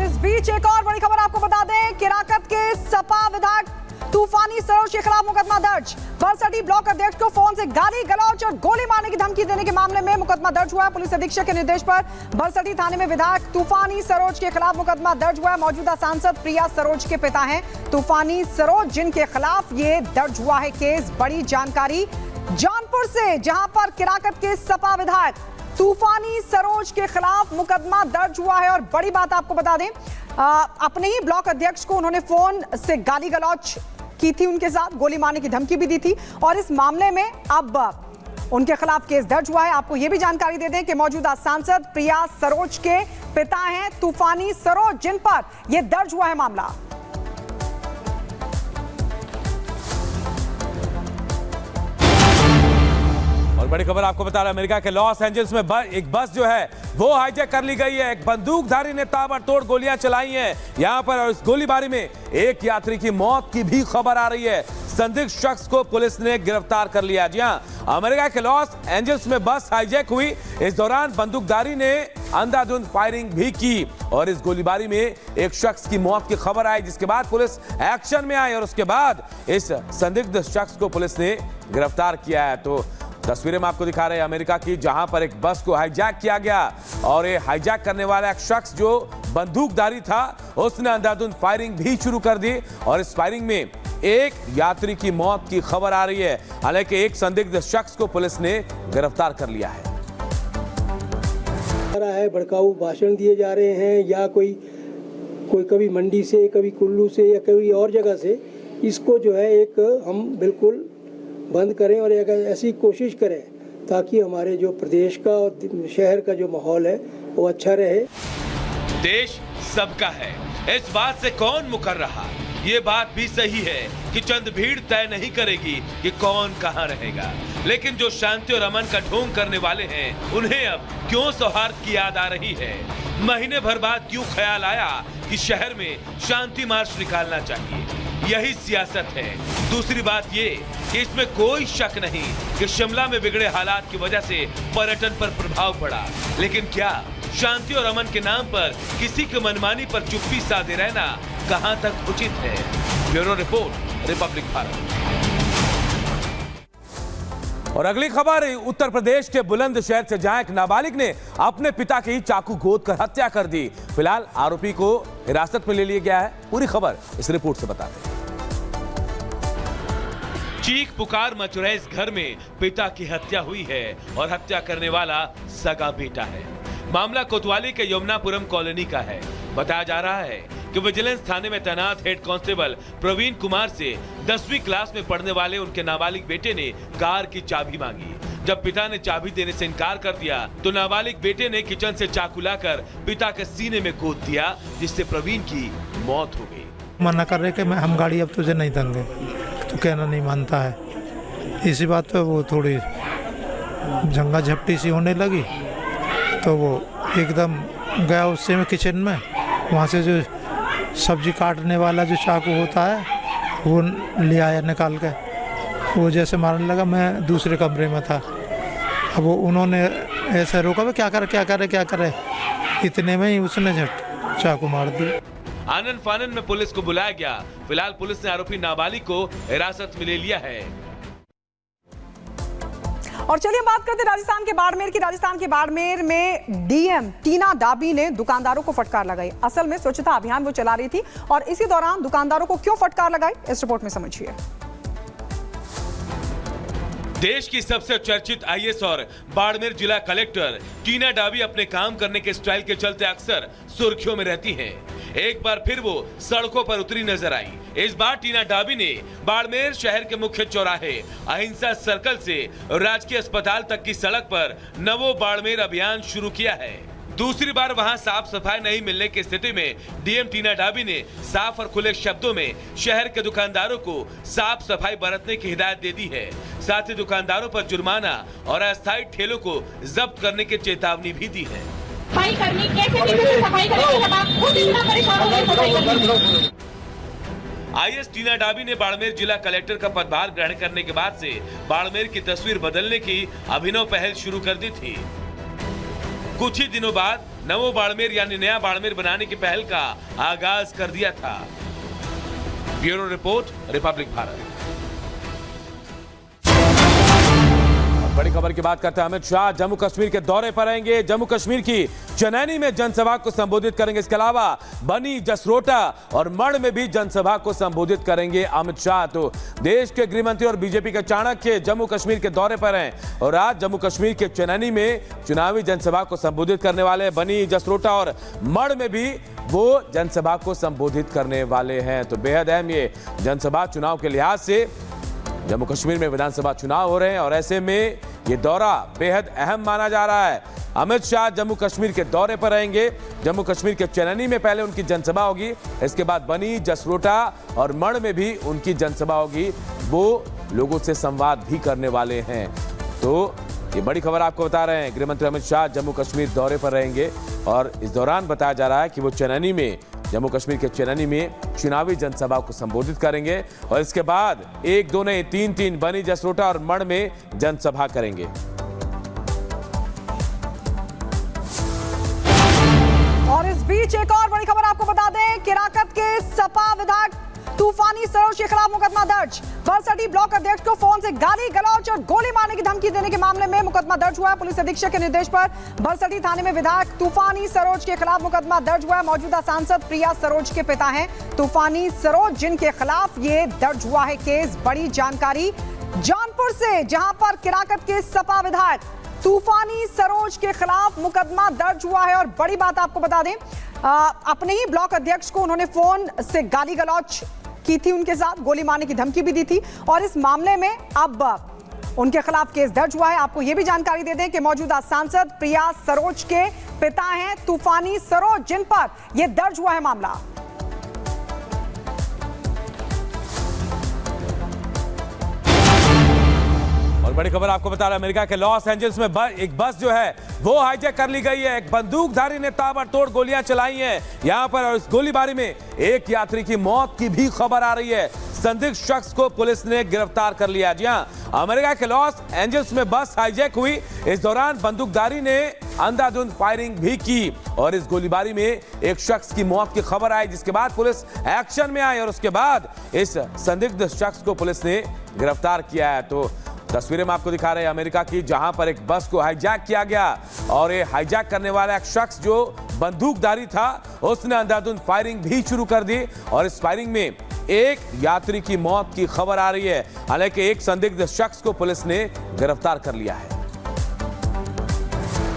इस बीच एक और बड़ी खबर आपको बता दें, केराकत के सपा विधायक तूफानी सरोज के खिलाफ मुकदमा दर्ज। बरसटी ब्लॉक अध्यक्ष को फोन से गाली गलौज और गोली मारने की धमकी देने के मामले में मुकदमा दर्ज हुआ है। पुलिस अधीक्षक के निर्देश पर बरसटी थाने में विधायक तूफानी सरोज के खिलाफ मुकदमा दर्ज हुआ है। मौजूदा सांसद प्रिया सरोज के पिता हैं तूफानी सरोज, जिनके खिलाफ ये दर्ज हुआ है केस। बड़ी जानकारी जौनपुर से, जहां पर केराकत के सपा विधायक तूफानी सरोज के खिलाफ मुकदमा दर्ज हुआ है। और बड़ी बात आपको बता दें, अपने ही ब्लॉक अध्यक्ष को उन्होंने फोन से गाली गलौज की थी, उनके साथ गोली मारने की धमकी भी दी थी और इस मामले में अब उनके खिलाफ केस दर्ज हुआ है। आपको यह भी जानकारी दे दें कि मौजूदा सांसद प्रिया सरोज के पिता हैं तूफानी सरोज, जिन पर यह दर्ज हुआ है मामला। और बड़ी खबर आपको बता रहा, अमेरिका के लॉस एंजल्स में एक बस जो है वो हाईजैक कर ली गई है। एक बंदूकधारी ने ताबड़तोड़ गोलियां चलाई हैं यहां पर, और इस गोलीबारी में एक यात्री की मौत की भी खबर आ रही है। संदिग्ध शख्स को पुलिस ने गिरफ्तार कर लिया। जी हां, अमेरिका के लॉस एंजल्स में बस हाईजैक हुई। इस दौरान बंदूकधारी ने अंधाधुंध फायरिंग भी की और इस गोलीबारी में एक शख्स की मौत की खबर आई, जिसके बाद पुलिस एक्शन में आई और उसके बाद इस संदिग्ध शख्स को पुलिस ने गिरफ्तार किया है। तो तस्वीरें में आपको दिखा रहे हैं अमेरिका की, जहां पर एक बस को हाईजैक किया गया और ये हाईजैक करने वाला एक शख्स जो बंदूकधारी था उसने अंधाधुंध फायरिंग भी शुरू कर दी और इस फायरिंग में एक यात्री की मौत की खबर आ रही है। हालांकि एक संदिग्ध शख्स को पुलिस ने गिरफ्तार कर लिया है। भड़काऊ भाषण दिए जा रहे हैं या कोई कभी मंडी से, कभी कुल्लू से या कभी और जगह से, इसको जो है एक हम बिल्कुल बंद करें और एक ऐसी कोशिश करें ताकि हमारे जो प्रदेश का और शहर का जो माहौल है वो अच्छा रहे। देश सबका है, इस बात से कौन मुकर रहा। ये बात भी सही है कि चंद भीड़ तय नहीं करेगी कि कौन कहां रहेगा, लेकिन जो शांति और अमन का ढोंग करने वाले हैं उन्हें अब क्यों सौहार्द की याद आ रही है। महीने भर बाद क्यों ख्याल आया कि शहर में शांति मार्च निकालना चाहिए। यही सियासत है। दूसरी बात ये कि इसमें कोई शक नहीं कि शिमला में बिगड़े हालात की वजह से पर्यटन पर प्रभाव पड़ा, लेकिन क्या शांति और अमन के नाम पर किसी की मनमानी पर चुप्पी साधे रहना कहां तक उचित है। Bureau report, Republic Bharat. और अगली खबर उत्तर प्रदेश के बुलंदशहर से, जहां एक नाबालिग ने अपने पिता की चाकू गोद कर हत्या कर दी। फिलहाल आरोपी को हिरासत में ले लिया गया है। पूरी खबर इस रिपोर्ट से बताते हैं। चीख पुकार मच रहे इस घर में पिता की हत्या हुई है और हत्या करने वाला सगा बेटा है। मामला कोतवाली के यमुनापुरम कॉलोनी का है। बताया जा रहा है कि विजिलेंस थाने में तैनात हेड कांस्टेबल प्रवीण कुमार से 10वीं क्लास में पढ़ने वाले उनके नाबालिग बेटे ने कार की चाबी मांगी। जब पिता ने चाबी देने से इनकार कर दिया तो नाबालिग बेटे ने किचन से चाकू लाकर पिता के सीने में गोद दिया, जिससे प्रवीण की मौत हो गई। मना कर रहे कि हम गाड़ी अब तुझे नहीं देंगे, तो कहना नहीं मानता है। इसी बात पे वो थोड़ी झंगा झपटी सी होने लगी तो वो एकदम गया उससे में किचन में, वहाँ से जो सब्जी काटने वाला जो चाकू होता है वो ले आया निकाल के। वो जैसे मारने लगा, मैं दूसरे कमरे में था। अब वो उन्होंने ऐसे रोका, वे क्या करे, इतने में ही उसने झट चाकू मार दिया। आनन फानन में पुलिस को बुलाया गया। फिलहाल पुलिस ने आरोपी नाबालिग को हिरासत में ले लिया है। और चलिए बात करते हैं राजस्थान के बाड़मेर की। राजस्थान के बाड़मेर में डीएम टीना डाबी ने दुकानदारों को फटकार लगाई। असल में स्वच्छता अभियान वो चला रही थी और इसी दौरान दुकानदारों को क्यों फटकार लगाई, इस रिपोर्ट में समझिए। देश की सबसे चर्चित आईएएस और बाड़मेर जिला कलेक्टर टीना डाबी अपने काम करने के स्टाइल के चलते अक्सर सुर्खियों में रहती हैं। एक बार फिर वो सड़कों पर उतरी नजर आई। इस बार टीना डाबी ने बाड़मेर शहर के मुख्य चौराहे अहिंसा सर्कल से राजकीय अस्पताल तक की सड़क पर नवो बाड़मेर अभियान शुरू किया है। दूसरी बार वहां साफ सफाई नहीं मिलने की स्थिति में डीएम टीना डाबी ने साफ और खुले शब्दों में शहर के दुकानदारों को साफ सफाई बरतने की हिदायत दे दी है। साथ ही दुकानदारों पर जुर्माना और अस्थायी ठेलों को जब्त करने की चेतावनी भी दी है। सफाई करनी कैसे सफाई करेंगे जब आप खुद इतना परेशान हो गए सफाई करने। आईएएस टीना डाबी ने बाड़मेर जिला कलेक्टर का पदभार ग्रहण करने के बाद से बाड़मेर की तस्वीर बदलने की अभिनव पहल शुरू कर दी थी। कुछ ही दिनों बाद नवो बाड़मेर यानी नया बाड़मेर बनाने की पहल का आगाज कर दिया था। Bureau report, Republic Bharat. बड़ी खबर की बात करते हैं। अमित शाह जम्मू कश्मीर के दौरे पर रहेंगे। जम्मू कश्मीर की चनैनी में जनसभा को संबोधित करेंगे। इसके अलावा बनी, जसरोटा और मढ़ में भी जनसभा को संबोधित करेंगे अमित शाह। तो देश के गृह मंत्री और बीजेपी के चाणक्य जम्मू कश्मीर के दौरे पर हैं और आज जम्मू कश्मीर के चनैनी में चुनावी जनसभा को संबोधित करने वाले। बनी, जसरोटा और मढ़ में भी वो जनसभा को संबोधित करने वाले हैं। तो बेहद अहम ये जनसभा चुनाव के लिहाज से। जम्मू कश्मीर में विधानसभा चुनाव हो रहे हैं और ऐसे में ये दौरा बेहद अहम माना जा रहा है। अमित शाह जम्मू कश्मीर के दौरे पर रहेंगे। जम्मू कश्मीर के चनैनी में पहले उनकी जनसभा होगी, इसके बाद बनी, जसरोटा और मढ़ में भी उनकी जनसभा होगी। वो लोगों से संवाद भी करने वाले हैं। तो ये बड़ी खबर आपको बता रहे हैं। गृह मंत्री अमित शाह जम्मू कश्मीर दौरे पर रहेंगे और इस दौरान बताया जा रहा है कि वो चनैनी में, जम्मू कश्मीर के चनैनी में चुनावी जनसभा को संबोधित करेंगे और इसके बाद 1, 2 नहीं 3 बनी, जसरोटा और मढ़ में जनसभा करेंगे। और इस बीच एक और बड़ी खबर आपको बता दें, केराकत के सपा विधायक तूफानी सरोज के खिलाफ मुकदमा दर्ज। बरसटी ब्लॉक अध्यक्ष को फोन से गाली गलौज और गोली मारने की धमकी देने के मामले में मुकदमा दर्ज हुआ है। पुलिस अधीक्षक के निर्देश पर बरसटी थाने में विधायक तूफानी सरोज के खिलाफ मुकदमा दर्ज हुआ है। मौजूदा सांसद प्रिया सरोज के पिता हैं तूफानी सरोज, जिनके खिलाफ ये दर्ज हुआ है केस। बड़ी जानकारी जौनपुर से, जहां पर केराकत के सपा विधायक तूफानी सरोज के खिलाफ मुकदमा दर्ज हुआ है। और बड़ी बात आपको बता दें, अपने ही ब्लॉक अध्यक्ष को उन्होंने फोन से गाली गलौज की थी, उनके साथ गोली मारने की धमकी भी दी थी और इस मामले में अब उनके खिलाफ केस दर्ज हुआ है। आपको यह भी जानकारी दे दें कि मौजूदा सांसद प्रिया सरोज के पिता हैं तूफानी सरोज, जिन पर यह दर्ज हुआ है मामला। और बड़ी खबर आपको बता रहा है, अमेरिका के लॉस एंजल्स में एक बस जो है वो हाईजैक कर ली गई है। एक बंदूकधारी ने ताबड़तोड़ गोलियां चलाई हैं यहां पर और इस गोलीबारी में एक यात्री की मौत की भी खबर आ रही है। संदिग्ध शख्स को पुलिस ने गिरफ्तार कर लिया। जी हां, अमेरिका के लॉस एंजल्स में बस हाईजैक हुई। इस दौरान बंदूकधारी ने अंधाधुंध फायरिंग भी की और इस गोलीबारी में एक शख्स की मौत की खबर आई, जिसके बाद पुलिस एक्शन में आई और उसके बाद इस संदिग्ध शख्स को पुलिस ने गिरफ्तार किया है। तो तस्वीरें हम आपको दिखा रहे हैं अमेरिका की, जहां पर एक बस को हाईजैक किया गया और ये हाईजैक करने वाला एक शख्स जो बंदूकधारी था उसने अंधाधुंध फायरिंग भी शुरू कर दी और इस फायरिंग में एक यात्री की मौत की खबर आ रही है। हालांकि एक संदिग्ध शख्स को पुलिस ने गिरफ्तार कर लिया है।